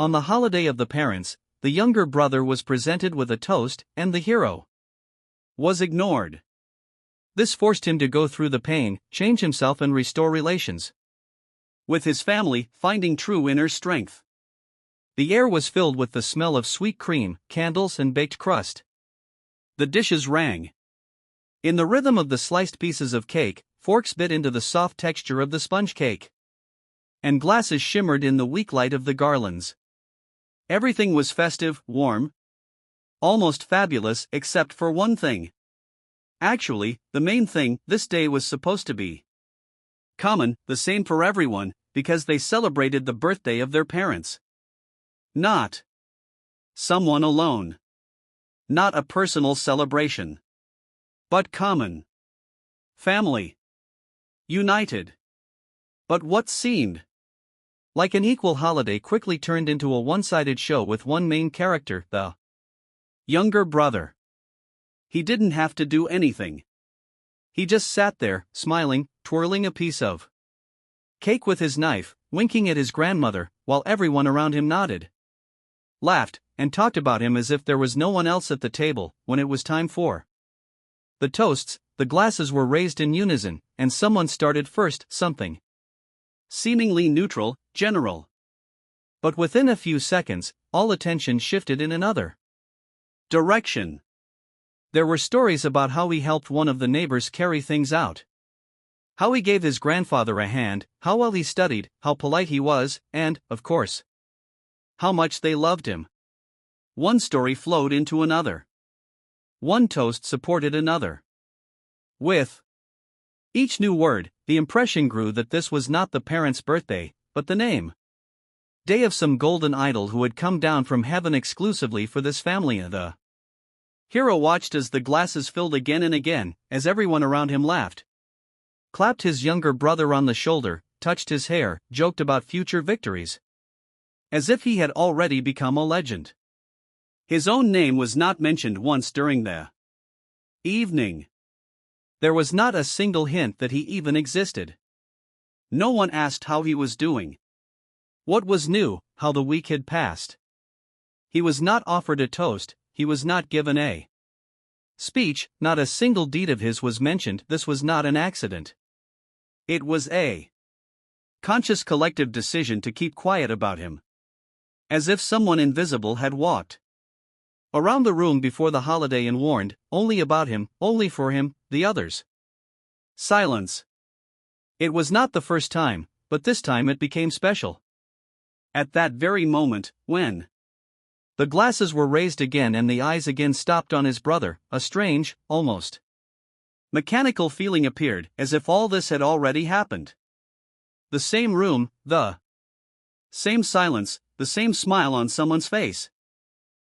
On the holiday of the parents, the younger brother was presented with a toast, and the hero was ignored. This forced him to go through the pain, change himself, and restore relations with his family, finding true inner strength. The air was filled with the smell of sweet cream, candles, and baked crust. The dishes rang. In the rhythm of the sliced pieces of cake, forks bit into the soft texture of the sponge cake, and glasses shimmered in the weak light of the garlands. Everything was festive, warm, almost fabulous, except for one thing. Actually, the main thing: this day was supposed to be common, the same for everyone, because they celebrated the birthday of their parents. Not someone alone. Not a personal celebration. But common. Family. United. But what seemed like an equal holiday quickly turned into a one-sided show with one main character, the younger brother. He didn't have to do anything. He just sat there, smiling, twirling a piece of cake with his knife, winking at his grandmother, while everyone around him nodded, laughed, and talked about him as if there was no one else at the table. When it was time for the toasts, the glasses were raised in unison, and someone started first, something seemingly neutral, general. But within a few seconds, all attention shifted in another direction. There were stories about how he helped one of the neighbors carry things out, how he gave his grandfather a hand, how well he studied, how polite he was, and, of course, how much they loved him. One story flowed into another. One toast supported another. With each new word, the impression grew that this was not the parents' birthday, but the name day of some golden idol who had come down from heaven exclusively for this family. The hero watched as the glasses filled again and again, as everyone around him laughed, clapped his younger brother on the shoulder, touched his hair, joked about future victories, as if he had already become a legend. His own name was not mentioned once during the evening. There was not a single hint that he even existed. No one asked how he was doing, what was new, how the week had passed. He was not offered a toast, he was not given a speech, not a single deed of his was mentioned. This was not an accident. It was a conscious collective decision to keep quiet about him, as if someone invisible had walked around the room before the holiday and warned, only about him, only for him, the others. Silence. It was not the first time, but this time it became special. At that very moment, when the glasses were raised again and the eyes again stopped on his brother, a strange, almost mechanical feeling appeared, as if all this had already happened. The same room, the same silence, the same smile on someone's face.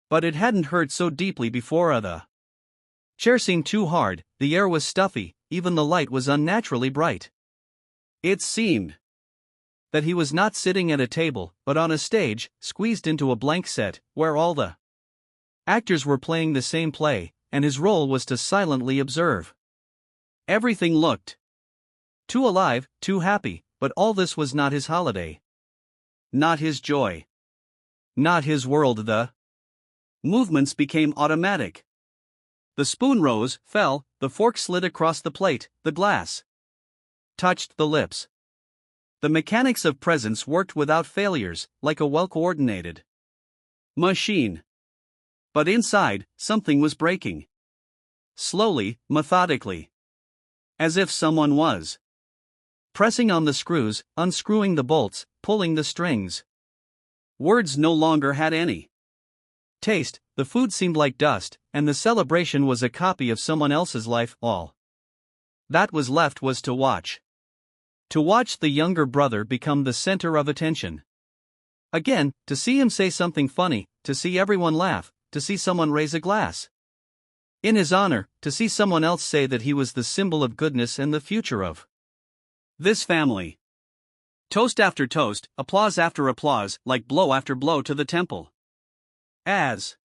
But it hadn't hurt so deeply before. The chair seemed too hard, the air was stuffy, even the light was unnaturally bright. It seemed that he was not sitting at a table, but on a stage, squeezed into a blank set, where all the actors were playing the same play, and his role was to silently observe. Everything looked too alive, too happy, but all this was not his holiday. Not his joy. Not his world. The movements became automatic. The spoon rose, fell, the fork slid across the plate, the glass touched the lips. The mechanics of presence worked without failures, like a well-coordinated machine. But inside, something was breaking. Slowly, methodically. As if someone was pressing on the screws, unscrewing the bolts, pulling the strings. Words no longer had any taste, the food seemed like dust, and the celebration was a copy of someone else's life. All that was left was to watch. To watch the younger brother become the center of attention. Again, to see him say something funny, to see everyone laugh, to see someone raise a glass in his honor, to see someone else say that he was the symbol of goodness and the future of this family. Toast after toast, applause after applause, like blow after blow to the temple. As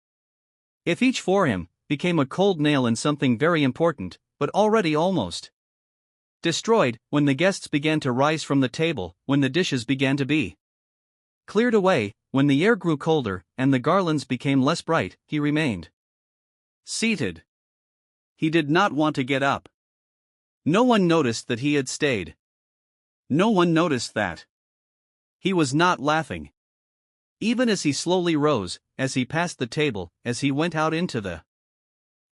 if each for him became a cold nail in something very important, but already almost destroyed, when the guests began to rise from the table, when the dishes began to be cleared away, when the air grew colder and the garlands became less bright, he remained seated. He did not want to get up. No one noticed that he had stayed. No one noticed that he was not laughing. Even as he slowly rose, as he passed the table, as he went out into the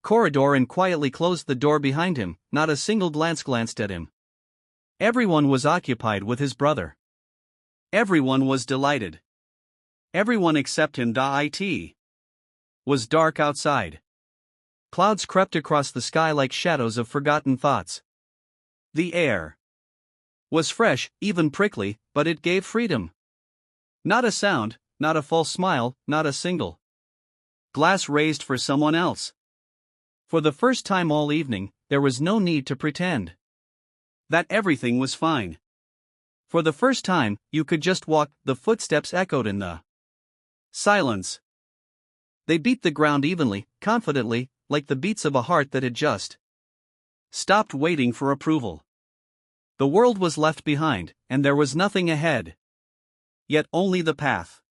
corridor and quietly closed the door behind him, not a single glance glanced at him. Everyone was occupied with his brother. Everyone was delighted. Everyone except him. It was dark outside. Clouds crept across the sky like shadows of forgotten thoughts. The air was fresh, even prickly, but it gave freedom. Not a sound, not a false smile, not a single glass raised for someone else. For the first time all evening, there was no need to pretend that everything was fine. For the first time, you could just walk. The footsteps echoed in the silence. They beat the ground evenly, confidently, like the beats of a heart that had just stopped waiting for approval. The world was left behind, and there was nothing ahead. Yet only the path.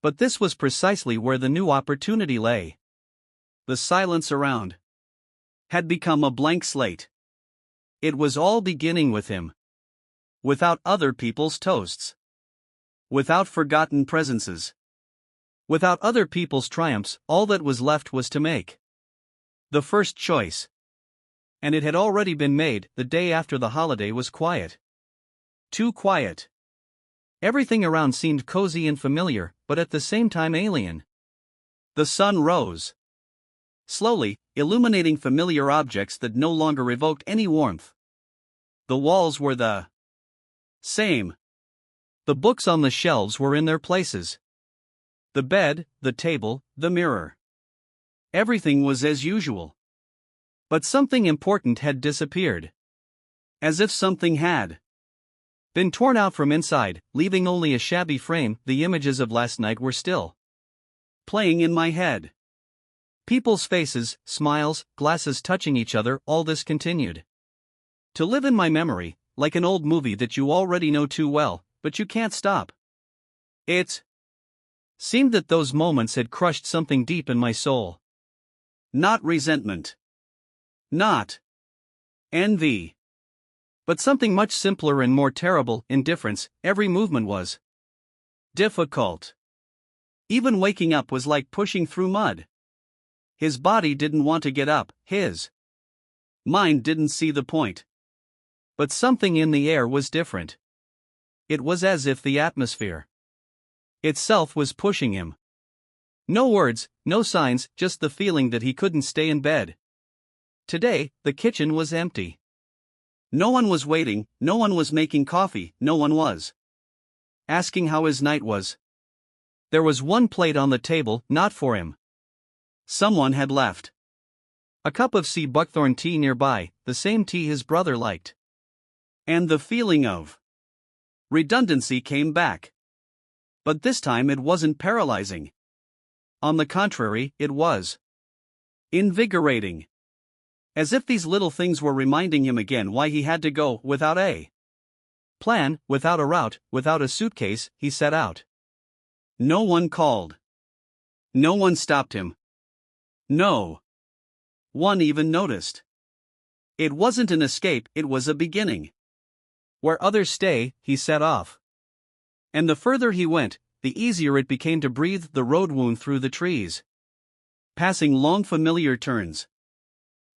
But this was precisely where the new opportunity lay. The silence around had become a blank slate. It was all beginning with him. Without other people's toasts. Without forgotten presences. Without other people's triumphs, all that was left was to make the first choice. And it had already been made. The day after the holiday was quiet. Too quiet. Everything around seemed cozy and familiar, but at the same time alien. The sun rose slowly, illuminating familiar objects that no longer evoked any warmth. The walls were the same. The books on the shelves were in their places. The bed, the table, the mirror. Everything was as usual. But something important had disappeared. As if something had been torn out from inside, leaving only a shabby frame. The images of last night were still playing in my head. People's faces, smiles, glasses touching each other, all this continued to live in my memory, like an old movie that you already know too well, but you can't stop. It seemed that those moments had crushed something deep in my soul. Not resentment. Not envy. But something much simpler and more terrible, indifference. Every movement was difficult. Even waking up was like pushing through mud. His body didn't want to get up, his mind didn't see the point. But something in the air was different. It was as if the atmosphere itself was pushing him. No words, no signs, just the feeling that he couldn't stay in bed. Today, the kitchen was empty. No one was waiting, no one was making coffee, no one was asking how his night was. There was one plate on the table, not for him. Someone had left a cup of sea buckthorn tea nearby, the same tea his brother liked. And the feeling of redundancy came back. But this time it wasn't paralyzing. On the contrary, it was invigorating. As if these little things were reminding him again why he had to go. Without a plan, without a route, without a suitcase, he set out. No one called. No one stopped him. No one even noticed. It wasn't an escape, it was a beginning. Where others stay, he set off. And the further he went, the easier it became to breathe. The road wound through the trees, passing long familiar turns.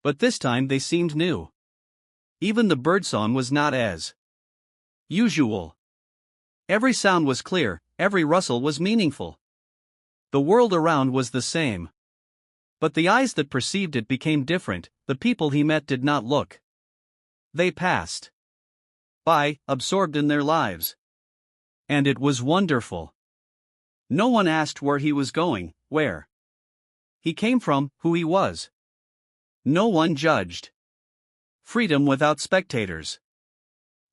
But this time they seemed new. Even the birdsong was not as usual. Every sound was clear, every rustle was meaningful. The world around was the same. But the eyes that perceived it became different. The people he met did not look. They passed by, absorbed in their lives. And it was wonderful. No one asked where he was going, where he came from, who he was. No one judged. Freedom without spectators.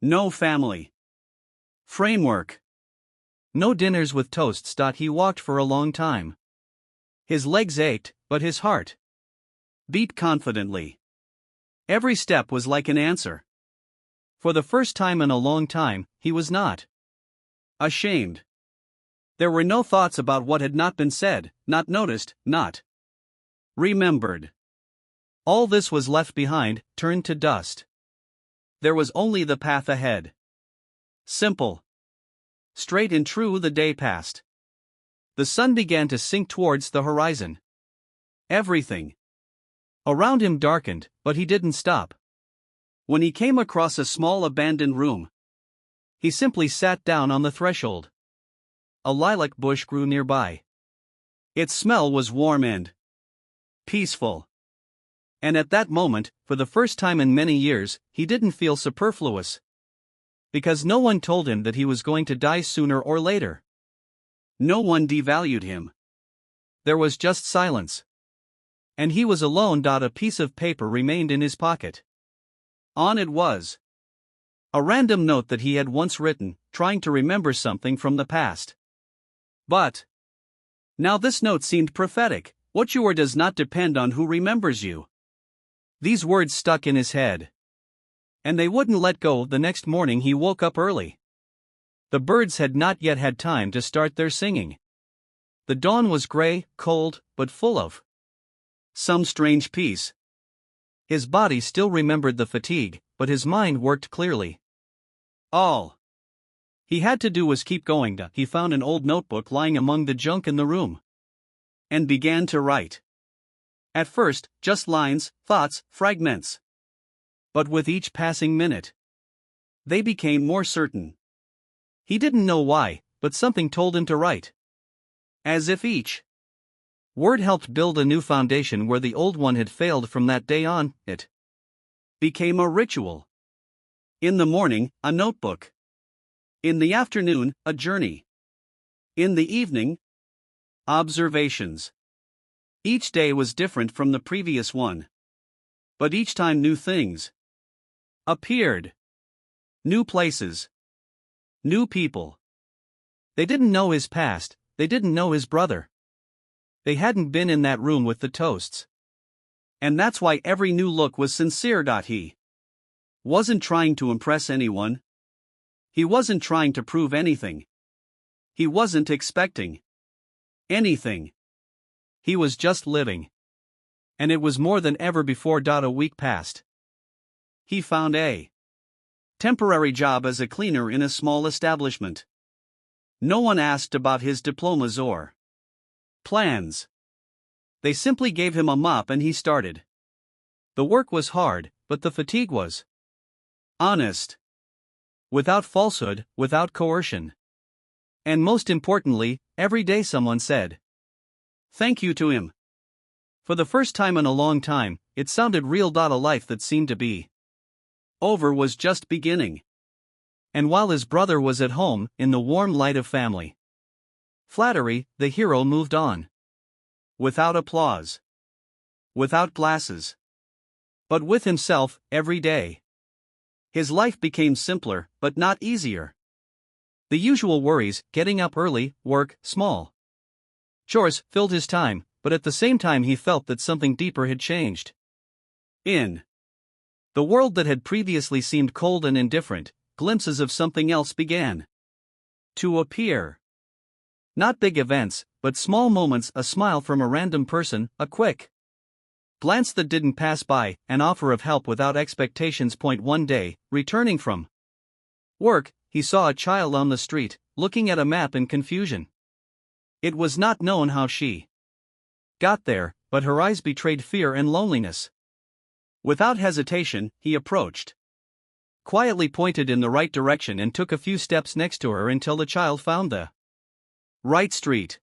No family framework. No dinners with toasts. He walked for a long time. His legs ached, but his heart beat confidently. Every step was like an answer. For the first time in a long time, he was not ashamed. There were no thoughts about what had not been said, not noticed, not remembered. All this was left behind, turned to dust. There was only the path ahead. Simple. Straight and true. The day passed. The sun began to sink towards the horizon. Everything around him darkened, but he didn't stop. When he came across a small abandoned room, he simply sat down on the threshold. A lilac bush grew nearby. Its smell was warm and peaceful. And at that moment, for the first time in many years, he didn't feel superfluous. Because no one told him that he was going to die sooner or later. No one devalued him. There was just silence. And he was alone. A piece of paper remained in his pocket. On it was a random note that he had once written, trying to remember something from the past. But now this note seemed prophetic. What you are does not depend on who remembers you. These words stuck in his head. And they wouldn't let go. The next morning he woke up early. The birds had not yet had time to start their singing. The dawn was gray, cold, but full of some strange peace. His body still remembered the fatigue, but his mind worked clearly. All he had to do was keep going. He found an old notebook lying among the junk in the room. And began to write. At first, just lines, thoughts, fragments. But with each passing minute, they became more certain. He didn't know why, but something told him to write. As if each word helped build a new foundation where the old one had failed. From that day on, it became a ritual. In the morning, a notebook. In the afternoon, a journey. In the evening, observations. Each day was different from the previous one. But each time new things appeared. New places. New people. They didn't know his past, they didn't know his brother. They hadn't been in that room with the toasts. And that's why every new look was sincere. He wasn't trying to impress anyone. He wasn't trying to prove anything. He wasn't expecting anything. He was just living. And it was more than ever before. A week passed. He found a temporary job as a cleaner in a small establishment. No one asked about his diplomas or plans. They simply gave him a mop and he started. The work was hard, but the fatigue was honest. Without falsehood, without coercion. And most importantly, every day someone said thank you to him. For the first time in a long time, it sounded real. A life that seemed to be over was just beginning. And while his brother was at home, in the warm light of family flattery, the hero moved on. Without applause. Without glasses. But with himself, every day. His life became simpler, but not easier. The usual worries, getting up early, work, small chores, filled his time, but at the same time he felt that something deeper had changed. In the world that had previously seemed cold and indifferent, glimpses of something else began to appear. Not big events, but small moments, a smile from a random person, a quick glance that didn't pass by, an offer of help without expectations. One day, returning from work, he saw a child on the street, looking at a map in confusion. It was not known how she got there, but her eyes betrayed fear and loneliness. Without hesitation, he approached. Quietly pointed in the right direction and took a few steps next to her until the child found the right street.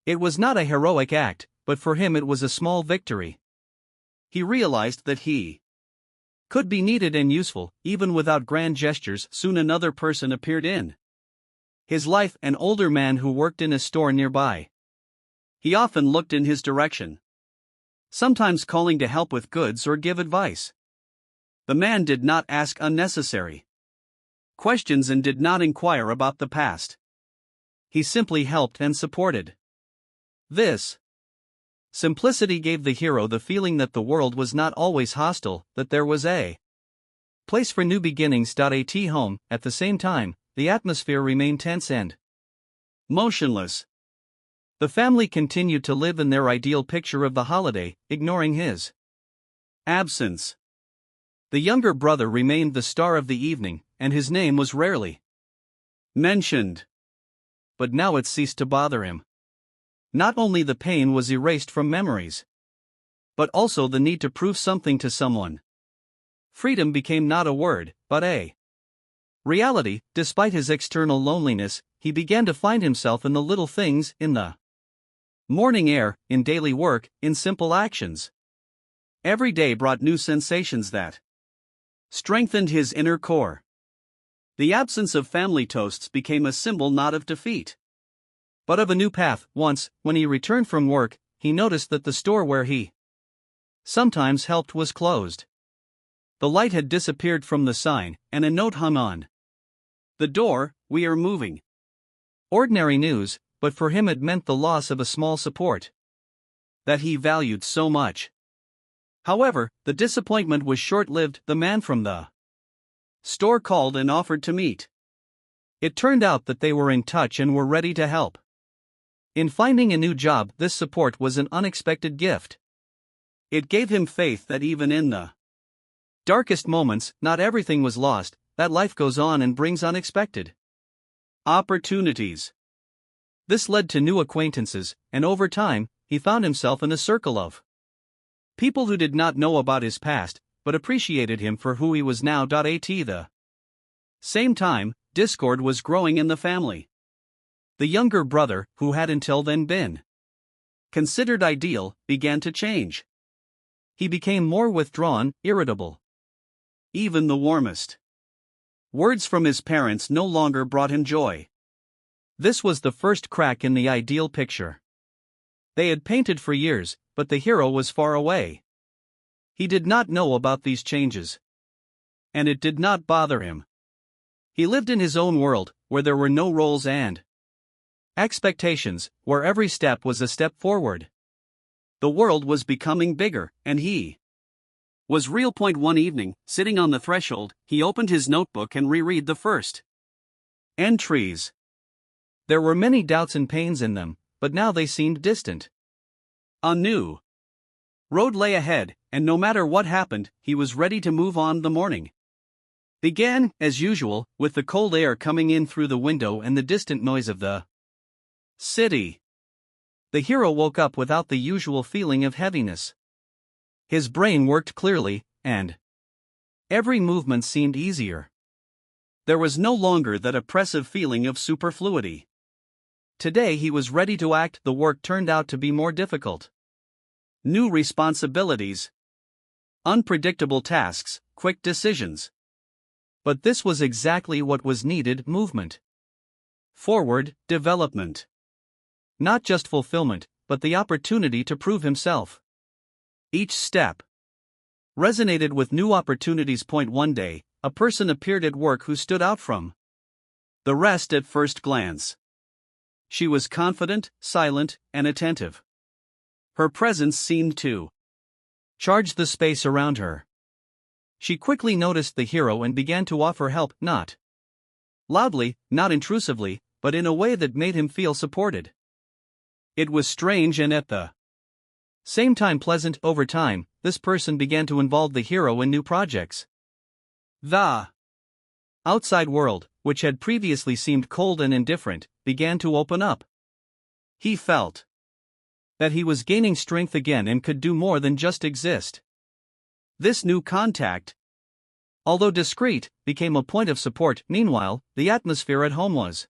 It was not a heroic act, but for him it was a small victory. He realized that he could be needed and useful, even without grand gestures. Soon another person appeared in his life, an older man who worked in a store nearby. He often looked in his direction, sometimes calling to help with goods or give advice. The man did not ask unnecessary questions and did not inquire about the past. He simply helped and supported. This simplicity gave the hero the feeling that the world was not always hostile, that there was a place for new beginnings. At home, at the same time, the atmosphere remained tense and Motionless. The family continued to live in their ideal picture of the holiday, ignoring his absence. The younger brother remained the star of the evening, and his name was rarely mentioned. But now it ceased to bother him. Not only the pain was erased from memories, but also the need to prove something to someone. Freedom became not a word, but a reality. Despite his external loneliness, he began to find himself in the little things, in the morning air, in daily work, in simple actions. Every day brought new sensations that strengthened his inner core. The absence of family toasts became a symbol not of defeat, but of a new path. Once, when he returned from work, he noticed that the store where he sometimes helped was closed. The light had disappeared from the sign, and a note hung on the door, "We are moving." Ordinary news, but for him it meant the loss of a small support that he valued so much. However, the disappointment was short-lived. The man from the store called and offered to meet. It turned out that they were in touch and were ready to help. In finding a new job, this support was an unexpected gift. It gave him faith that even in the darkest moments, not everything was lost, that life goes on and brings unexpected opportunities. This led to new acquaintances, and over time, he found himself in a circle of people who did not know about his past, but appreciated him for who he was now. At the same time, discord was growing in the family. The younger brother, who had until then been considered ideal, began to change. He became more withdrawn, irritable. Even the warmest words from his parents no longer brought him joy. This was the first crack in the ideal picture. They had painted for years, but the hero was far away. He did not know about these changes, and it did not bother him. He lived in his own world, where there were no roles and expectations, where every step was a step forward. The world was becoming bigger, and he was real. One evening, sitting on the threshold, he opened his notebook and reread the first entries. There were many doubts and pains in them, but now they seemed distant. A new road lay ahead, and no matter what happened, he was ready to move on. The morning began, as usual, with the cold air coming in through the window and the distant noise of the city. The hero woke up without the usual feeling of heaviness. His brain worked clearly, and every movement seemed easier. There was no longer that oppressive feeling of superfluity. Today he was ready to act. The work turned out to be more difficult. New responsibilities, unpredictable tasks, quick decisions. But this was exactly what was needed: movement. Forward, development. Not just fulfillment, but the opportunity to prove himself. Each step resonated with new opportunities. One day, a person appeared at work who stood out from the rest at first glance. She was confident, silent, and attentive. Her presence seemed to charge the space around her. She quickly noticed the hero and began to offer help, not loudly, not intrusively, but in a way that made him feel supported. It was strange and at the same time pleasant. Over time, this person began to involve the hero in new projects. The outside world, which had previously seemed cold and indifferent, began to open up. He felt that he was gaining strength again and could do more than just exist. This new contact, although discreet, became a point of support. Meanwhile, the atmosphere at home was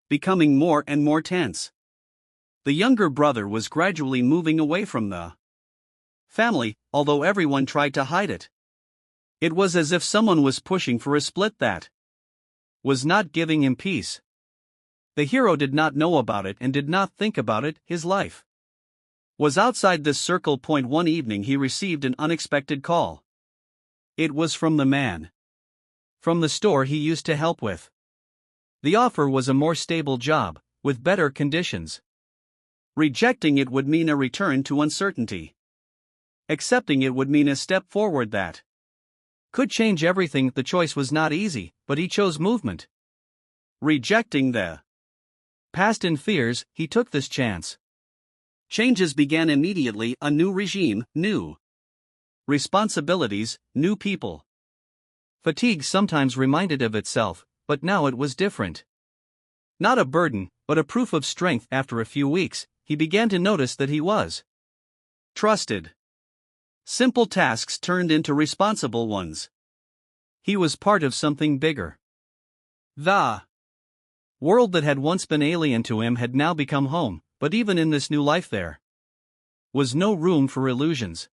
becoming more and more tense. The younger brother was gradually moving away from the family, although everyone tried to hide it. It was as if someone was pushing for a split that was not giving him peace. The hero did not know about it and did not think about it. His life was outside this circle. One evening he received an unexpected call. It was from the man from the store he used to help with. The offer was a more stable job, with better conditions. Rejecting it would mean a return to uncertainty. Accepting it would mean a step forward that could change everything. The choice was not easy, but he chose movement. Rejecting the Past in fears, he took this chance. Changes began immediately, a new regime, new responsibilities, new people. Fatigue sometimes reminded of itself, but now it was different. Not a burden, but a proof of strength. After a few weeks, he began to notice that he was trusted. Simple tasks turned into responsible ones. He was part of something bigger. The world that had once been alien to him had now become home, but even in this new life there was no room for illusions.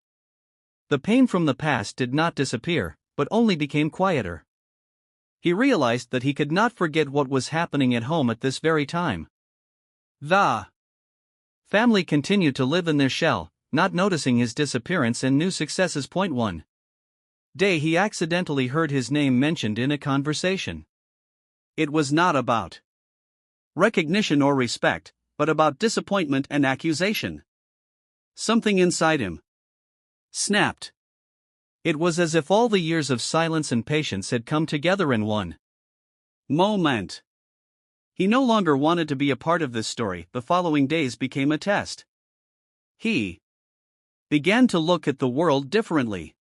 The pain from the past did not disappear, but only became quieter. He realized that he could not forget what was happening at home at this very time. The family continued to live in their shell, not noticing his disappearance and new successes. One day he accidentally heard his name mentioned in a conversation. It was not about recognition or respect, but about disappointment and accusation. Something inside him snapped. It was as if all the years of silence and patience had come together in one moment. He no longer wanted to be a part of this story. The following days became a test. He began to look at the world differently.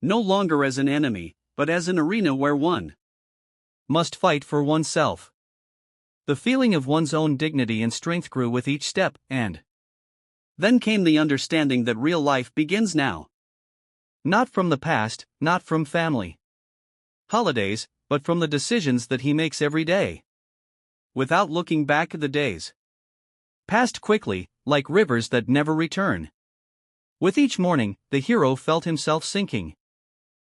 No longer as an enemy, but as an arena where one must fight for oneself. The feeling of one's own dignity and strength grew with each step, and then came the understanding that real life begins now. Not from the past, not from family holidays, but from the decisions that he makes every day. Without looking back, the days passed quickly, like rivers that never return. With each morning, the hero felt himself sinking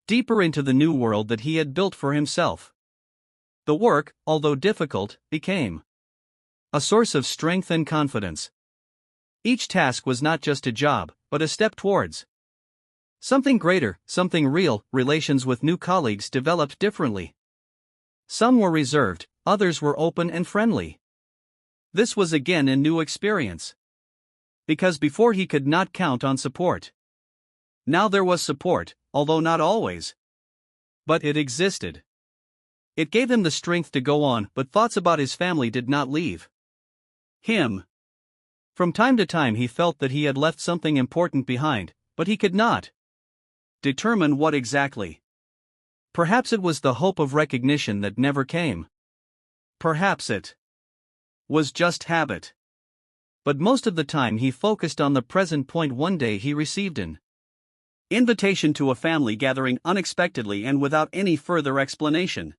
deeper into the new world that he had built for himself. The work, although difficult, became a source of strength and confidence. Each task was not just a job, but a step towards something greater, something real. Relations with new colleagues developed differently. Some were reserved, others were open and friendly. This was again a new experience. Because before he could not count on support. Now there was support, although not always. But it existed. It gave him the strength to go on, but thoughts about his family did not leave him. From time to time he felt that he had left something important behind, but he could not determine what exactly. Perhaps it was the hope of recognition that never came. Perhaps it was just habit. But most of the time he focused on the present. One day he received an invitation to a family gathering unexpectedly and without any further explanation.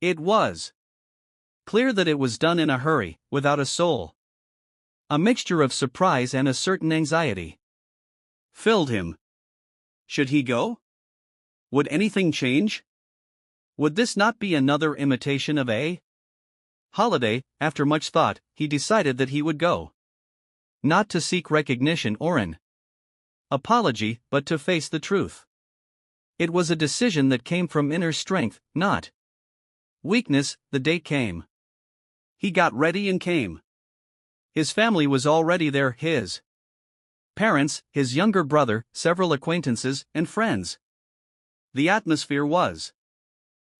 It was clear that it was done in a hurry, without a soul. A mixture of surprise and a certain anxiety filled him. Should he go? Would anything change? Would this not be another imitation of a holiday? After much thought, he decided that he would go. Not to seek recognition or an apology, but to face the truth. It was a decision that came from inner strength, not weakness. The day came. He got ready and came. His family was already there, his parents, his younger brother, several acquaintances, and friends. The atmosphere was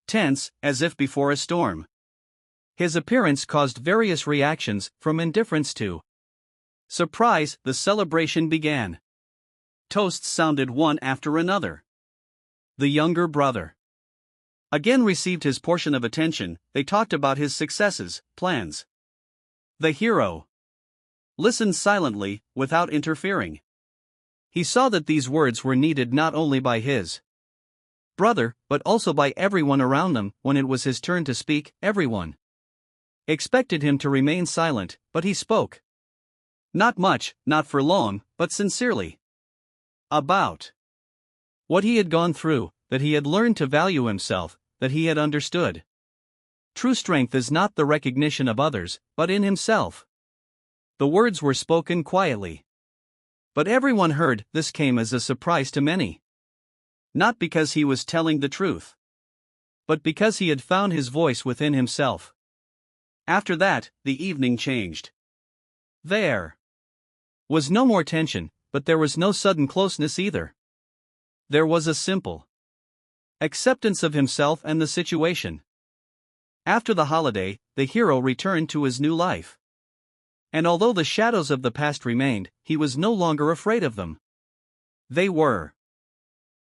tense, as if before a storm. His appearance caused various reactions, from indifference to surprise. The celebration began. Toasts sounded one after another. The younger brother again received his portion of attention. They talked about his successes, plans. The hero listened silently, without interfering. He saw that these words were needed not only by his brother, but also by everyone around them. When it was his turn to speak, everyone expected him to remain silent, but he spoke. Not much, not for long, but sincerely. About what he had gone through, that he had learned to value himself, that he had understood. True strength is not the recognition of others, but in himself. The words were spoken quietly. But everyone heard. This came as a surprise to many. Not because he was telling the truth, but because he had found his voice within himself. After that, the evening changed. There was no more tension, but there was no sudden closeness either. There was a simple acceptance of himself and the situation. After the holiday, the hero returned to his new life. And although the shadows of the past remained, he was no longer afraid of them. They were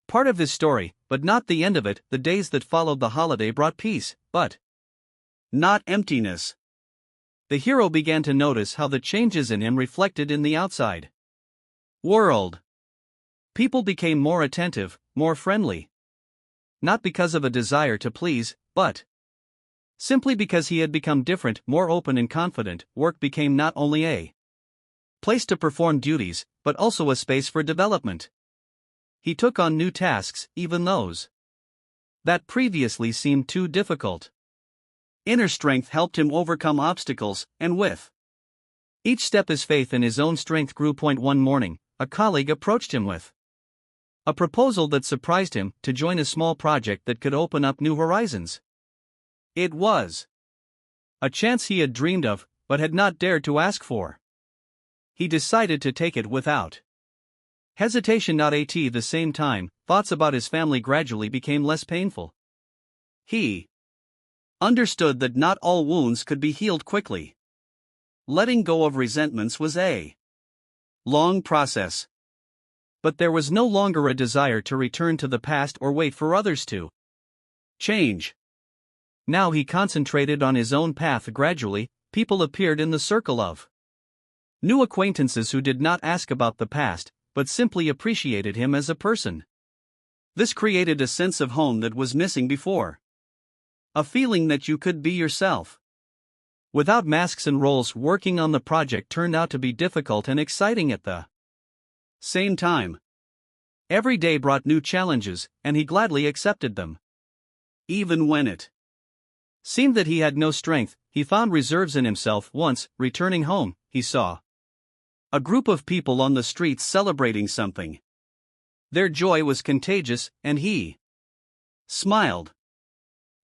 part of his story, but not the end of it. The days that followed the holiday brought peace, but not emptiness. The hero began to notice how the changes in him reflected in the outside world. People became more attentive, more friendly. Not because of a desire to please, but simply because he had become different, more open and confident. Work became not only a place to perform duties, but also a space for development. He took on new tasks, even those that previously seemed too difficult. Inner strength helped him overcome obstacles, and with each step his faith in his own strength grew. One morning, a colleague approached him with a proposal that surprised him, to join a small project that could open up new horizons. It was a chance he had dreamed of, but had not dared to ask for. He decided to take it without hesitation. At the same time, thoughts about his family gradually became less painful. He understood that not all wounds could be healed quickly. Letting go of resentments was a long process. But there was no longer a desire to return to the past or wait for others to change. Now he concentrated on his own path. Gradually, people appeared in the circle of new acquaintances who did not ask about the past, but simply appreciated him as a person. This created a sense of home that was missing before. A feeling that you could be yourself without masks and roles. Working on the project turned out to be difficult and exciting at the same time. Every day brought new challenges, and he gladly accepted them. Even when it seemed that he had no strength, he found reserves in himself. Once, returning home, he saw a group of people on the streets celebrating something. Their joy was contagious, and he smiled.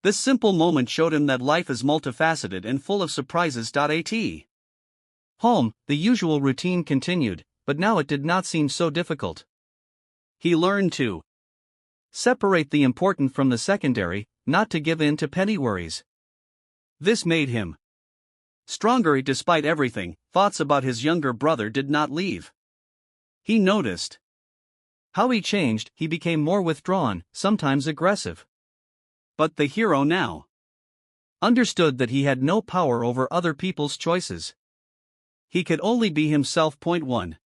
This simple moment showed him that life is multifaceted and full of surprises. At home, the usual routine continued, but now it did not seem so difficult. He learned to separate the important from the secondary, not to give in to petty worries. This made him stronger despite everything. Thoughts about his younger brother did not leave. He noticed how he changed. He became more withdrawn, sometimes aggressive. But the hero now understood that he had no power over other people's choices. He could only be himself. One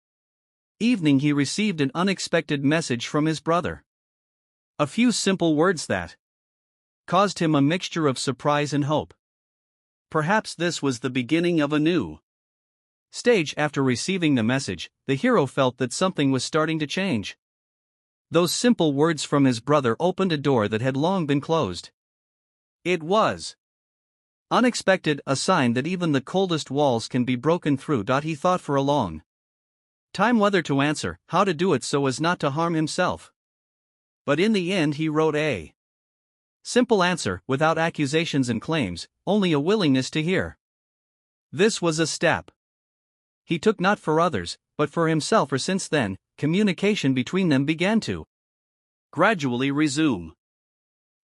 evening he received an unexpected message from his brother. A few simple words that caused him a mixture of surprise and hope. Perhaps this was the beginning of a new stage. After receiving the message, the hero felt that something was starting to change. Those simple words from his brother opened a door that had long been closed. It was unexpected, a sign that even the coldest walls can be broken through. He thought for a long time whether to answer, how to do it so as not to harm himself. But in the end he wrote a simple answer, without accusations and claims, only a willingness to hear. This was a step he took, not for others, but for himself. For since then, communication between them began to gradually resume.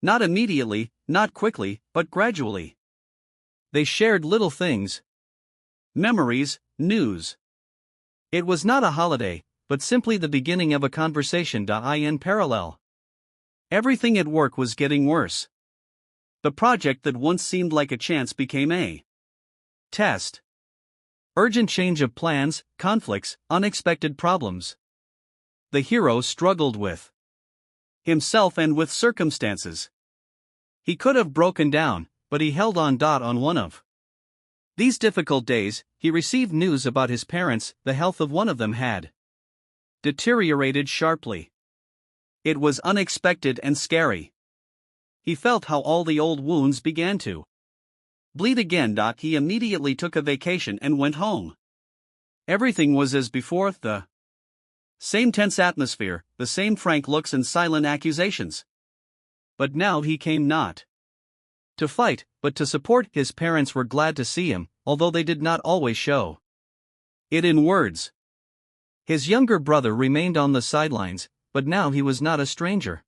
Not immediately, not quickly, but gradually. They shared little things, memories, news. It was not a holiday, but simply the beginning of a conversation. In parallel, everything at work was getting worse. The project that once seemed like a chance became a test. Urgent change of plans, conflicts, unexpected problems. The hero struggled with himself and with circumstances. He could have broken down, but he held on. On one of these difficult days, he received news about his parents. The health of one of them had deteriorated sharply. It was unexpected and scary. He felt how all the old wounds began to bleed again. He immediately took a vacation and went home. Everything was as before, the same tense atmosphere, the same frank looks and silent accusations. But now he came not to fight, but to support. His parents were glad to see him, although they did not always show it in words. His younger brother remained on the sidelines, but now he was not a stranger.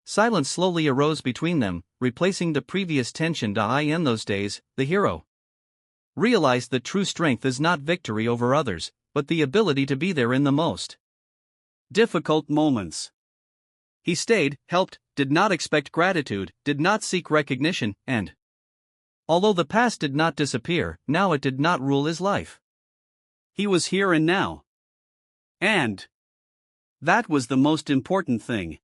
Silence slowly arose between them, replacing the previous tension. In those days, the hero realized that true strength is not victory over others, but the ability to be there in the most difficult moments. He stayed, helped, did not expect gratitude, did not seek recognition, and although the past did not disappear, now it did not rule his life. He was here and now. And that was the most important thing.